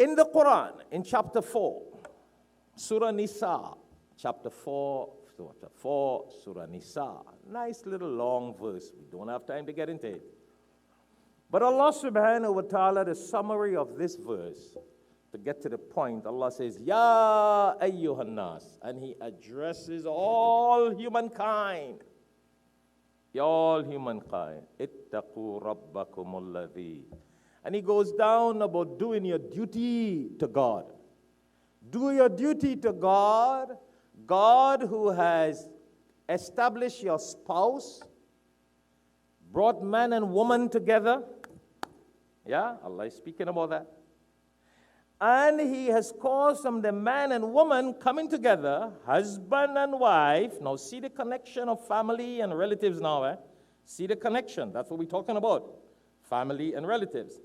In the Quran, in chapter 4, Surah Nisa, chapter 4, Surah Nisa. Nice little long verse. We don't have time to get into it. But Allah subhanahu wa ta'ala, the summary of this verse, to get to the point, Allah says, Ya ayyuhan nas, and He addresses all humankind. All humankind. Ittaqu rabbakum alladhi. And He goes down about doing your duty to God. Do your duty to God. God who has established your spouse, brought man and woman together. Yeah, Allah is speaking about that. And He has caused them, the man and woman coming together, husband and wife. Now see the connection of family and relatives now. See the connection. That's what we're talking about. Family and relatives.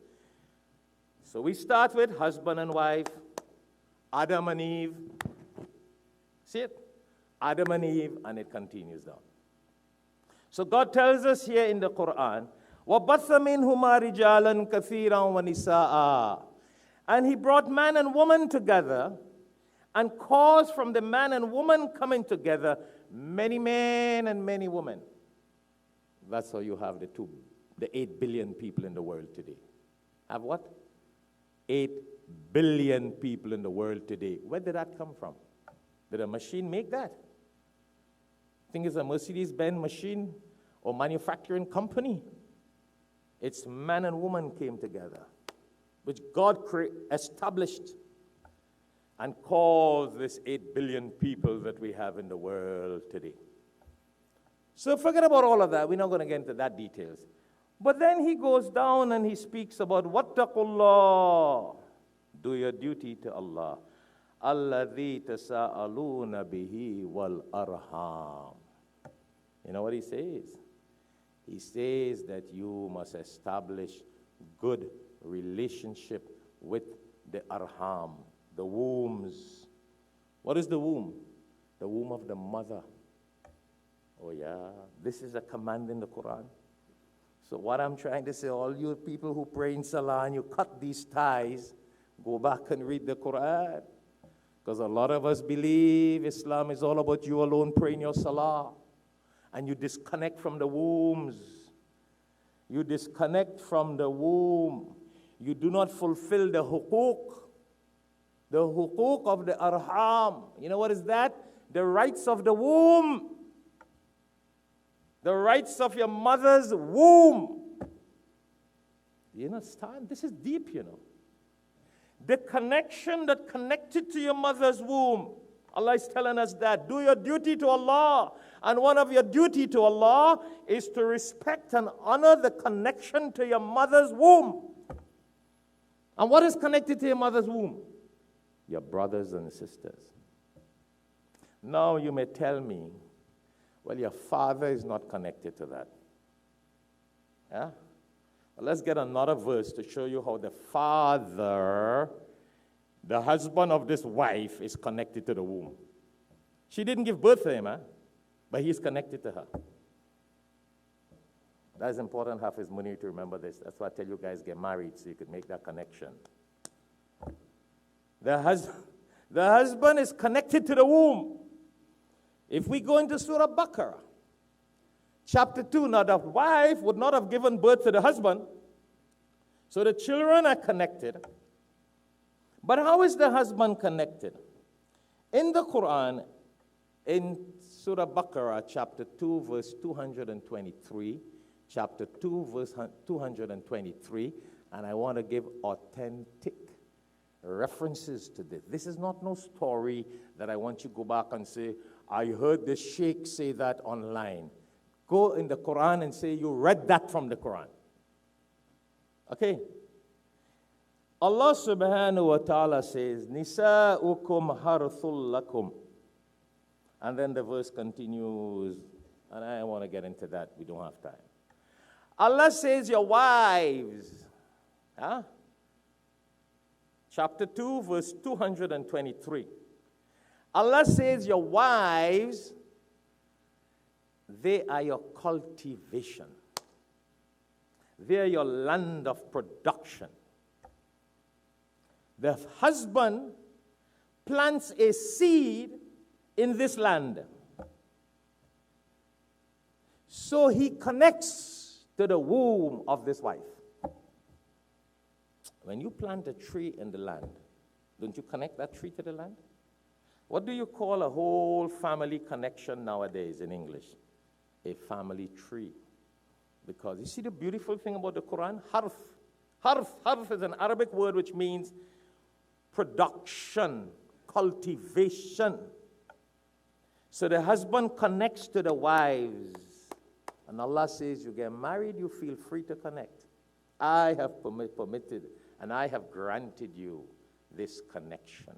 So we start with husband and wife, Adam and Eve. See it? Adam and Eve, and it continues down. So God tells us here in the Quran, وَبَثَّ مِنْهُمَا رِجَالًا كَثِيرًا وَنِسَاءً. And He brought man and woman together and caused from the man and woman coming together many men and many women. That's how you have the 8 billion people in the world today. Have what? 8 billion people in the world today. Where did that come from? Did a machine make that? Think it's a Mercedes-Benz machine or manufacturing company. It's man and woman came together, which God established and caused this 8 billion people that we have in the world today. So forget about all of that. We're not going to get into that details. But then He goes down and He speaks about wattaqullah. Do your duty to Allah. Alladhi tasa'aluna bihi wal arham. You know what He says? He says that you must establish good relationship with the arham, the wombs. What is the womb? The womb of the mother. Oh yeah, this is a command in the Quran. So what I'm trying to say, all you people who pray in Salah and you cut these ties, go back and read the Quran. Because a lot of us believe Islam is all about you alone praying your Salah. And you disconnect from the wombs. You disconnect from the womb. You do not fulfill the hukuk. The hukuk of the arham. You know what is that? The rights of the womb. The rights of your mother's womb. Do you understand? This is deep, you know. The connection that connected to your mother's womb. Allah is telling us that. Do your duty to Allah. And one of your duty to Allah is to respect and honor the connection to your mother's womb. And what is connected to your mother's womb? Your brothers and sisters. Now you may tell me, well, your father is not connected to that. Yeah? Well, let's get another verse to show you how the father, the husband of this wife, is connected to the womb. She didn't give birth to him, but he's connected to her. That is important, Hafiz Munir, to remember this. That's why I tell you guys, get married so you could make that connection. The husband is connected to the womb. If we go into Surah Baqarah, chapter 2, now the wife would not have given birth to the husband, so the children are connected. But how is the husband connected? In the Quran, in Surah Baqarah, chapter 2, verse 223, chapter 2, verse 223, and I want to give authentic references to this. This is not no story that I want you to go back and say, I heard the sheikh say that online. Go in the Quran and say you read that from the Quran. Okay. Allah subhanahu wa ta'ala says, Nisa'ukum harthul lakum. And then the verse continues, and I don't want to get into that. We don't have time. Allah says, your wives. Huh? Chapter 2, verse 223. Allah says, your wives, they are your cultivation. They are your land of production. The husband plants a seed in this land. So he connects to the womb of this wife. When you plant a tree in the land, don't you connect that tree to the land? What do you call a whole family connection nowadays in English? A family tree. Because you see the beautiful thing about the Quran? Harf. Harf is an Arabic word which means production, cultivation. So the husband connects to the wives. And Allah says, you get married, you feel free to connect. I have permitted and I have granted you this connection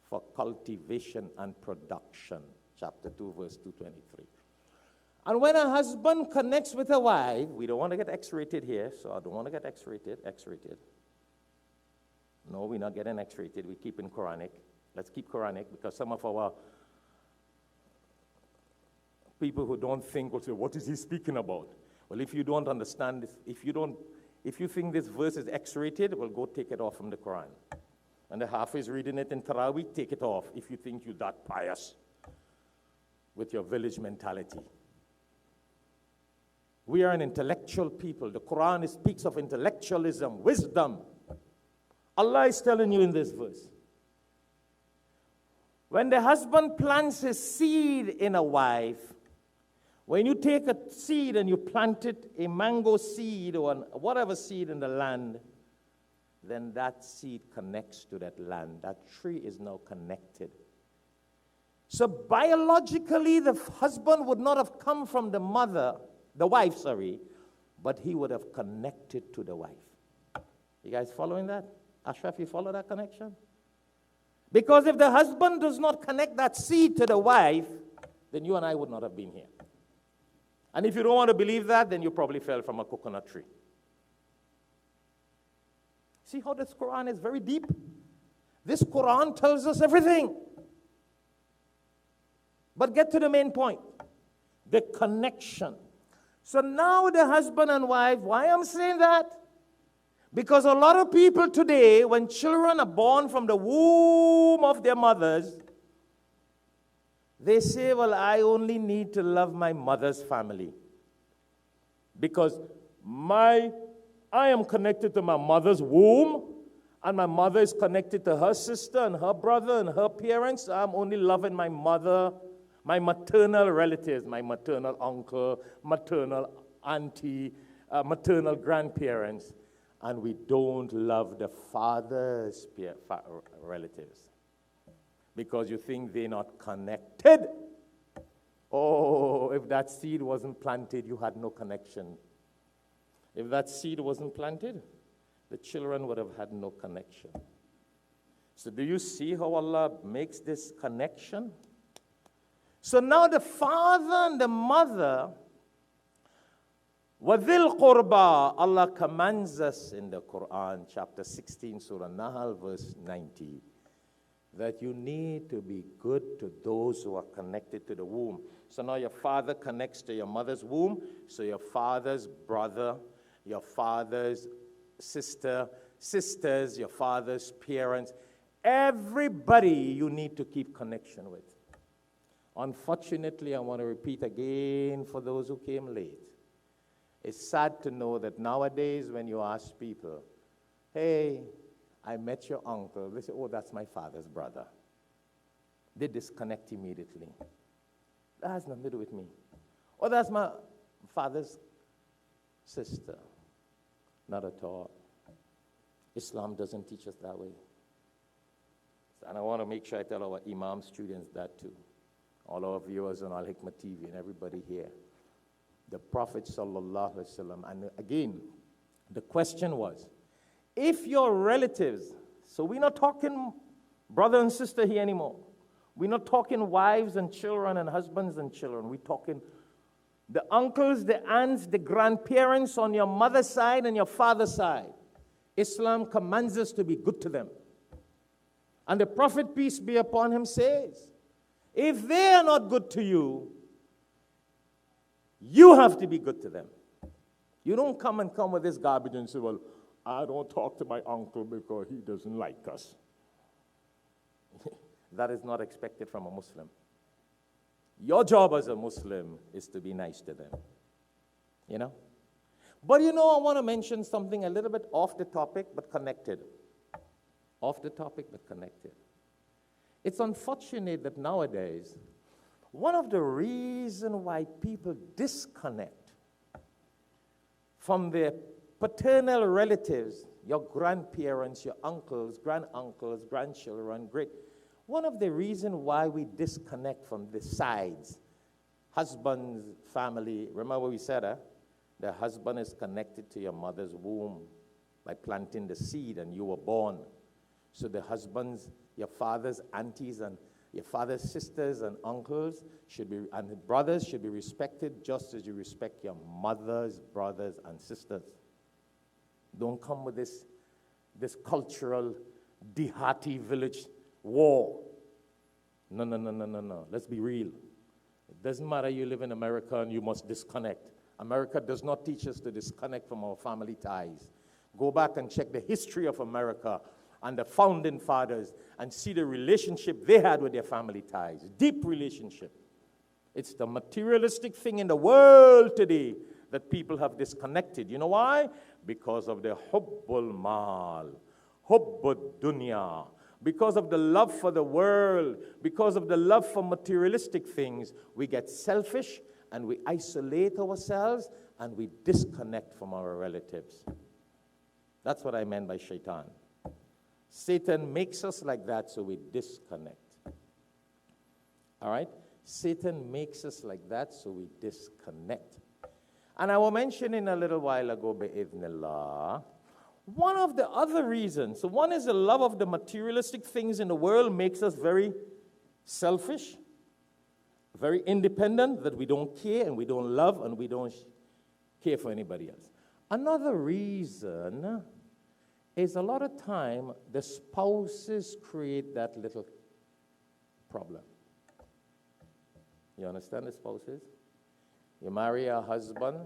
for cultivation and production. Chapter 2, verse 223. And when a husband connects with a wife, we don't want to get X-rated here, so I don't want to get X-rated. No, we're not getting X-rated. We keep in Quranic. Let's keep Quranic, because some of our people who don't think will say, what is he speaking about? Well, if you don't understand this, if you think this verse is X-rated, well, go take it off from the Quran. And the Hafiz reading it in Taraweeh, take it off if you think you're that pious with your village mentality. We are an intellectual people. The Quran speaks of intellectualism, wisdom. Allah is telling you in this verse, when the husband plants his seed in a wife, when you take a seed and you plant it, a mango seed or whatever seed in the land, then that seed connects to that land. That tree is now connected. So biologically, the husband would not have come from the wife, but he would have connected to the wife. You guys following that? Ashraf, you follow that connection? Because if the husband does not connect that seed to the wife, then you and I would not have been here. And if you don't want to believe that, then you probably fell from a coconut tree. See how this Quran is very deep? This Quran tells us everything. But get to the main point. The connection. So now the husband and wife, why I'm saying that? Because a lot of people today, when children are born from the womb of their mothers, they say, well, I only need to love my mother's family. Because I am connected to my mother's womb, and my mother is connected to her sister and her brother and her parents. So I'm only loving my mother, my maternal relatives, my maternal uncle, maternal auntie, maternal grandparents. And we don't love the father's relatives. Because you think they're not connected. Oh, if that seed wasn't planted, you had no connection. If that seed wasn't planted, the children would have had no connection. So do you see how Allah makes this connection? So now the father and the mother, وَذِي الْقُرْبَى, Allah commands us in the Quran, chapter 16, Surah Nahl, verse 90, that you need to be good to those who are connected to the womb. So now your father connects to your mother's womb, so your father's brother, your father's sisters, your father's parents, everybody you need to keep connection with. Unfortunately, I want to repeat again for those who came late. It's sad to know that nowadays when you ask people, hey, I met your uncle. They say, oh, that's my father's brother. They disconnect immediately. That has nothing to do with me. Oh, that's my father's sister. Not at all. Islam doesn't teach us that way. And I want to make sure I tell our Imam students that too. All our viewers on Alhikmat TV and everybody here. The Prophet sallallahu alaihi wasallam, and again, the question was, if your relatives, so we're not talking brother and sister here anymore. We're not talking wives and children and husbands and children. We're talking the uncles, the aunts, the grandparents on your mother's side and your father's side. Islam commands us to be good to them. And the Prophet, peace be upon him, says, if they are not good to you, you have to be good to them. You don't come with this garbage and say, well, I don't talk to my uncle because he doesn't like us. That is not expected from a Muslim. Your job as a Muslim is to be nice to them. You know? But I want to mention something a little bit off the topic but connected. Off the topic but connected. It's unfortunate that nowadays, one of the reasons why people disconnect from their paternal relatives, your grandparents, your uncles, granduncles, grandchildren, one of the reasons why we disconnect from the sides, husband's family, remember we said, the husband is connected to your mother's womb by planting the seed and you were born. So the husbands, your father's aunties and your father's sisters and uncles and brothers should be respected just as you respect your mother's brothers and sisters. Don't come with this cultural Dihati village war. No. Let's be real. It doesn't matter you live in America and you must disconnect. America does not teach us to disconnect from our family ties. Go back and check the history of America and the founding fathers and see the relationship they had with their family ties. Deep relationship. It's the materialistic thing in the world today that people have disconnected. You know why? Because of the hubbul mal, hubbul dunya, because of the love for the world, because of the love for materialistic things, we get selfish and we isolate ourselves and we disconnect from our relatives. That's what I meant by shaitan. Satan makes us like that so we disconnect. All right? Satan makes us like that so we disconnect. And I will mention in a little while ago, bi'idhnillah, one of the other reasons, so one is the love of the materialistic things in the world makes us very selfish, very independent, that we don't care and we don't love and we don't care for anybody else. Another reason is a lot of time the spouses create that little problem. You understand the spouses? You marry a husband,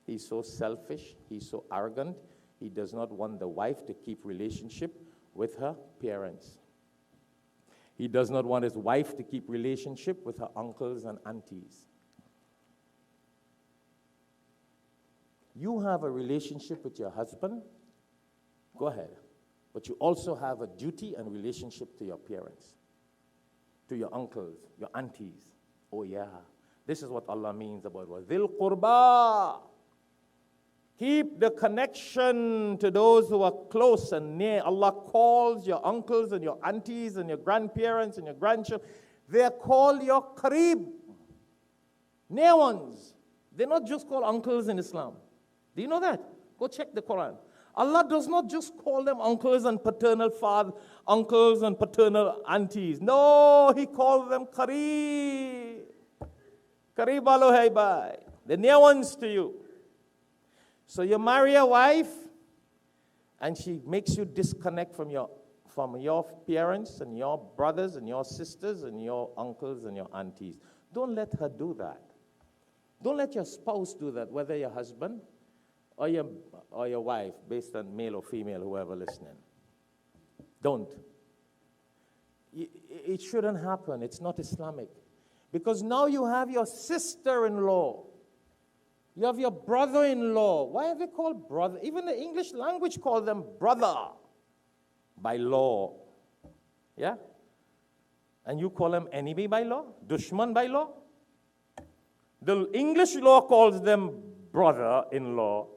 he's so selfish, he's so arrogant, he does not want the wife to keep relationship with her parents. He does not want his wife to keep relationship with her uncles and aunties. You have a relationship with your husband, go ahead. But you also have a duty and relationship to your parents, to your uncles, your aunties. Oh yeah, this is what Allah means about dhil qurba. Keep the connection to those who are close and near. Allah calls your uncles and your aunties and your grandparents and your grandchildren. They are called your qareeb, near ones. They're not just called uncles in Islam. Do you know that? Go check the Quran. Allah does not just call them uncles and paternal father, uncles and paternal aunties. No, He calls them qareeb. Qareeb alo hai bhai. The near ones to you. So you marry a wife, and she makes you disconnect from your parents and your brothers and your sisters and your uncles and your aunties. Don't let her do that. Don't let your spouse do that, whether your husband or your wife, based on male or female, whoever listening. Don't. It shouldn't happen. It's not Islamic. Because now you have your sister-in-law. You have your brother-in-law. Why are they called brother? Even the English language calls them brother by law. Yeah? And you call them enemy by law? Dushman by law? The English law calls them brother-in-law,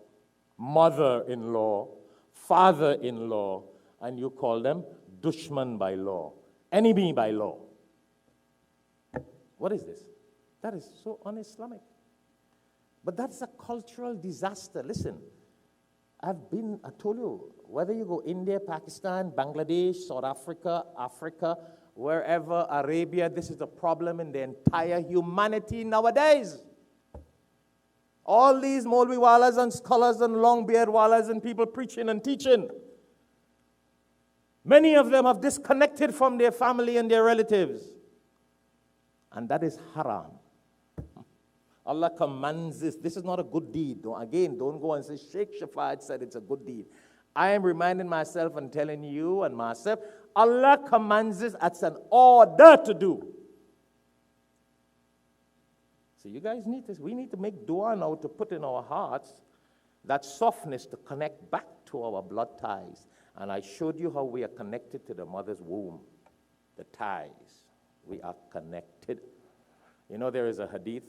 mother-in-law, father-in-law, and you call them dushman by law, enemy by law. What is this? That is so un-Islamic. But that's a cultural disaster. Listen, I told you, whether you go India, Pakistan, Bangladesh, South Africa, Africa, wherever, Arabia, this is a problem in the entire humanity nowadays. All these Maulvi Walas and scholars and long beard Walas and people preaching and teaching, many of them have disconnected from their family and their relatives. And that is haram. Allah commands this. This is not a good deed. Don't go and say, Shaikh Shafayat said it's a good deed. I am reminding myself and telling you and myself, Allah commands this as an order to do. So you guys need this. We need to make dua now to put in our hearts that softness to connect back to our blood ties. And I showed you how we are connected to the mother's womb, the ties. We are connected. You know, there is a hadith